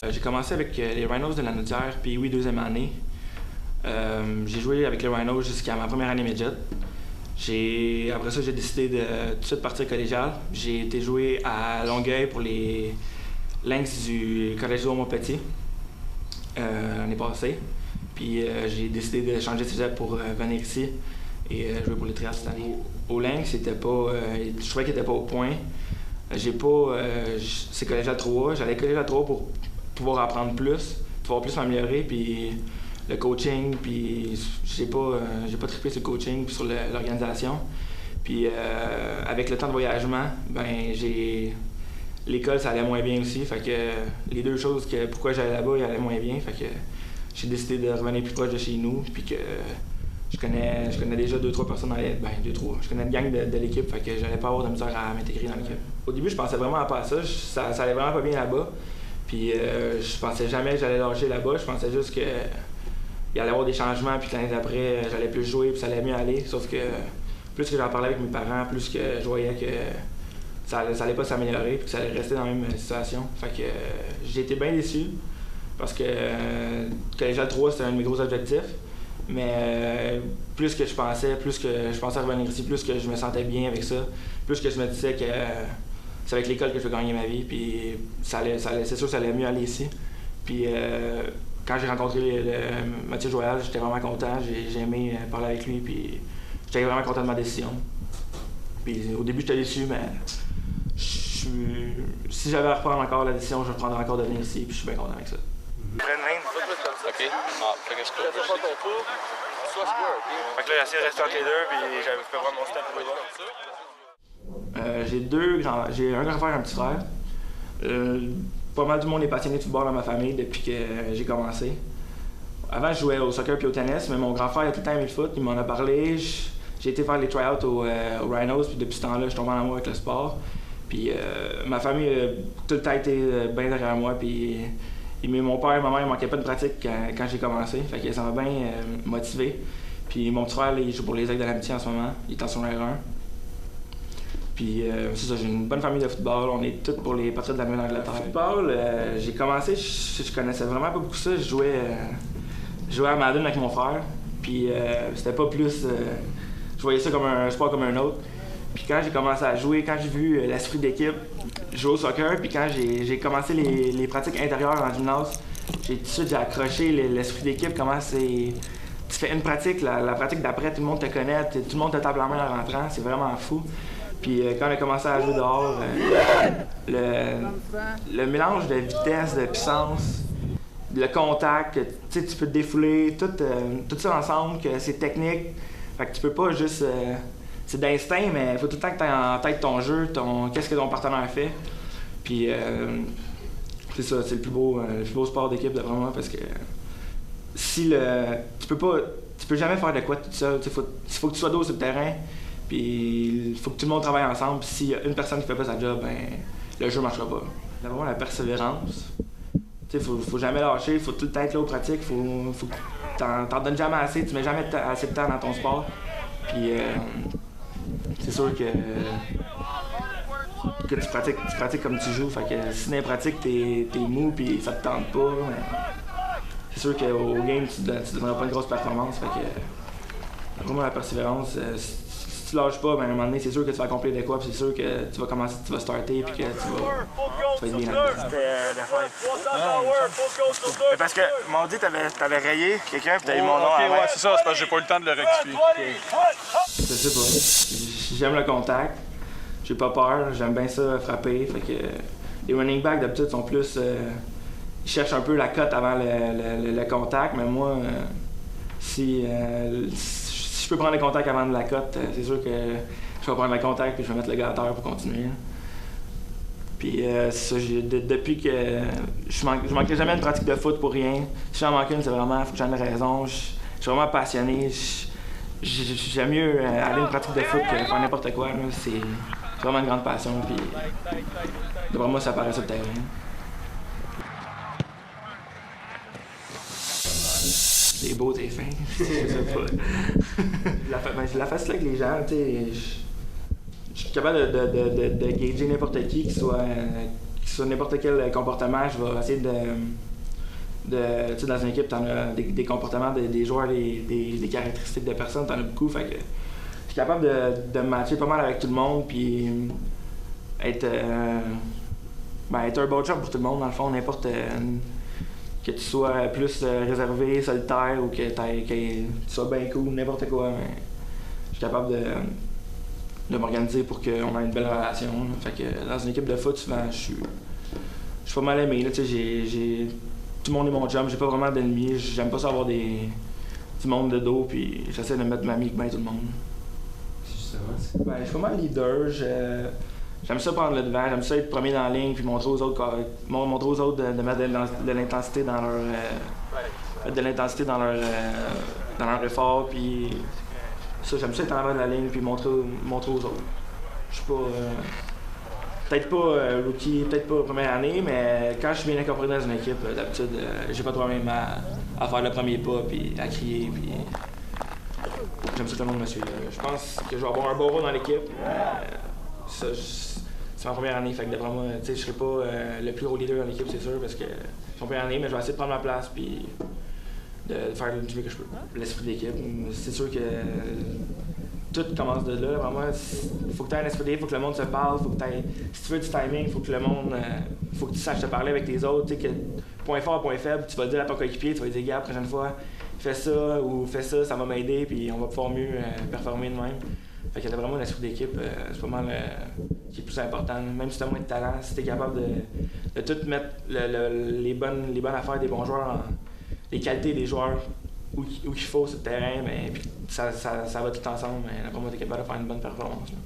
J'ai commencé avec les Rhinos de la Naudière, puis oui, deuxième année. J'ai joué avec les Rhinos jusqu'à ma première année midget. Après ça, j'ai décidé de tout de suite partir collégial. J'ai été jouer à Longueuil pour les Lynx du Collège de Montpetit l'année passée. Puis j'ai décidé de changer de cégep pour venir ici et jouer pour les Trias cette année. Au Lynx, je trouvais qu'il n'était pas au point. C'est collégial 3. J'allais collégial 3 pour pouvoir apprendre plus, pouvoir plus m'améliorer, puis le coaching, puis j'ai pas trippé sur le coaching puis sur l'organisation. Puis avec le temps de voyagement, l'école ça allait moins bien aussi, fait que les deux choses pourquoi j'allais là-bas, il allait moins bien, fait que j'ai décidé de revenir plus proche de chez nous, puis que je connais déjà 2-3 personnes je connais une gang de l'équipe, fait que j'allais pas avoir de misère à m'intégrer dans l'équipe. Au début, je pensais vraiment pas à ça, ça allait vraiment pas bien là-bas, puis je pensais jamais que j'allais lâcher là-bas, je pensais juste que il allait y avoir des changements, puis l'année d'après, j'allais plus jouer, puis ça allait mieux aller, sauf que plus que j'en parlais avec mes parents, plus que je voyais que ça allait pas s'améliorer, puis que ça allait rester dans la même situation. Fait que j'ai été bien déçu, parce que collégial 3, c'était un de mes gros objectifs. Mais plus que je pensais revenir ici, plus que je me sentais bien avec ça, plus que je me disais que c'est avec l'école que je vais gagner ma vie, puis c'est sûr que ça allait mieux aller ici. Puis quand j'ai rencontré Mathieu Joyal, j'étais vraiment content, j'ai aimé parler avec lui, puis j'étais vraiment content de ma décision. Puis au début, j'étais déçu, mais si j'avais à reprendre encore la décision, je reprendrais encore de venir ici, puis je suis bien content avec ça. OK. Ah, fait que je peux. Fait que là, j'essaie de rester entre les deux, puis je peux prendre mon step pour les autres. J'ai un grand frère et un petit frère. Pas mal du monde est passionné de football dans ma famille depuis que j'ai commencé. Avant, je jouais au soccer puis au tennis, mais mon grand frère a tout le temps aimé le foot. Il m'en a parlé. J'ai été faire les try-outs aux Rhinos, puis depuis ce temps-là, je suis tombé en amour avec le sport. Puis ma famille a tout le temps été bien derrière moi, puis mon père et ma mère ne manquaient pas de pratique quand j'ai commencé, fait que ça m'a bien motivé. Puis mon petit frère, il joue pour les Aigles de l'Amitié en ce moment, il est en secondaire 1. Puis c'est ça, j'ai une bonne famille de football, on est tous pour les Patriots de la Nouvelle-Angleterre. Le football, j'ai commencé, je connaissais vraiment pas beaucoup ça, je jouais à Madden avec mon frère, puis c'était pas plus... je voyais ça comme un sport comme un autre. Puis quand j'ai commencé à jouer, quand j'ai vu l'esprit d'équipe, jouer au soccer, puis quand j'ai commencé les pratiques intérieures en gymnase, j'ai tout de suite accroché l'esprit d'équipe, comment c'est... Tu fais une pratique, la pratique d'après, tout le monde te connaît, tout le monde te tape la main en rentrant, c'est vraiment fou. Puis quand on a commencé à jouer dehors, le mélange de vitesse, de puissance, le contact, tu peux te défouler, tout ça ensemble, que c'est technique, fait que tu peux pas juste... c'est d'instinct, mais il faut tout le temps que tu aies en tête ton jeu, qu'est-ce que ton partenaire fait. Puis c'est ça, c'est le plus beau sport d'équipe d'après moi, parce que tu peux jamais faire de quoi tout seul. Il faut que tu sois dos sur le terrain, puis il faut que tout le monde travaille ensemble. Puis s'il y a une personne qui fait pas sa job, le jeu marchera pas. C'est vraiment la persévérance. Faut jamais lâcher, il faut tout le temps être là aux pratiques, faut que t'en donnes jamais assez, tu mets jamais assez de temps dans ton sport. Puis c'est sûr que tu pratiques comme tu joues. Fait que si dans les pratiques t'es mou puis ça te tente pas, c'est sûr qu'au game tu donneras pas une grosse performance. Fait que vraiment la persévérance, si tu lâches pas, à un moment donné, c'est sûr que tu vas accomplir des quoi, puis c'est sûr que tu vas starter puis que tu vas être bien là-dedans. C'était parce que mardi, t'avais rayé quelqu'un puis t'avais eu mon nom avant. Ouais, c'est ça, c'est parce que j'ai pas eu le temps de le rectifier. Je sais pas. J'aime le contact. J'ai pas peur. J'aime bien ça frapper. Fait que les running backs d'habitude sont plus... ils cherchent un peu la cote avant le contact, mais moi, si je peux prendre le contact avant de la cote, c'est sûr que je vais prendre le contact puis je vais mettre le gars à terre pour continuer. Puis ça, depuis que je manquerai jamais une pratique de foot pour rien. Si j'en manque une, c'est vraiment, faut que j'en ai raison. Je suis vraiment passionné. J'aime mieux aller à une pratique de foot que faire n'importe quoi. C'est vraiment une grande passion. Puis d'après moi, ça paraît sur le terrain. C'est beau, c'est fin. La facile avec les gens, tu sais. Je suis capable de gager n'importe qui soit sur n'importe quel comportement, je vais essayer tu sais, dans une équipe, t'en as des comportements des joueurs, des caractéristiques de personnes, t'en as beaucoup. Fait que je suis capable de me matcher pas mal avec tout le monde, puis être un bon job pour tout le monde, dans le fond, n'importe. Que tu sois plus réservé, solitaire ou que tu sois bien cool, n'importe quoi. Mais je suis capable de m'organiser pour qu'on ait une belle relation. Là. Fait que dans une équipe de foot, souvent, je suis pas mal aimé. Là, tout le monde est mon chum, j'ai pas vraiment d'ennemis. J'aime pas ça avoir du monde de dos, puis j'essaie de mettre ma avec bien tout le monde. Justement, je suis pas mal leader. J'aime ça prendre le devant, j'aime ça être premier dans la ligne puis montrer aux autres de mettre de l'intensité dans leur effort, puis ça, j'aime ça être en avant de la ligne puis montrer aux autres. Je suis pas peut-être pas rookie, peut-être pas première année, mais quand je suis bien incorporé dans une équipe, d'habitude, j'ai pas de problème à faire le premier pas puis à crier, puis j'aime ça que tout le monde me suive. Je pense que je vais avoir un bon rôle dans l'équipe. Ça, c'est ma première année, fait que d'après moi, je serai pas le plus gros leader dans l'équipe, c'est sûr, parce que c'est ma première année, mais je vais essayer de prendre ma place puis de faire le mieux que je peux. L'esprit d'équipe, c'est sûr que tout commence de là. Vraiment, il faut que tu aies un esprit d'équipe, il faut que le monde se parle, faut que si tu veux du timing, il faut que le monde, faut que tu saches te parler avec les autres, que point fort, point faible, tu vas le dire à ton coéquipier, tu vas lui dire, gars, la prochaine fois, fais ça, ça va m'aider, puis on va pouvoir mieux performer de même. Fait qu'il y a vraiment un esprit d'équipe, c'est pas mal qui est plus important. Même si tu as moins de talent, si tu es capable de tout mettre les bonnes affaires des bons joueurs, les qualités des joueurs, où il faut sur le terrain, puis ça va tout ensemble. Après moi, tu es capable de faire une bonne performance. Là.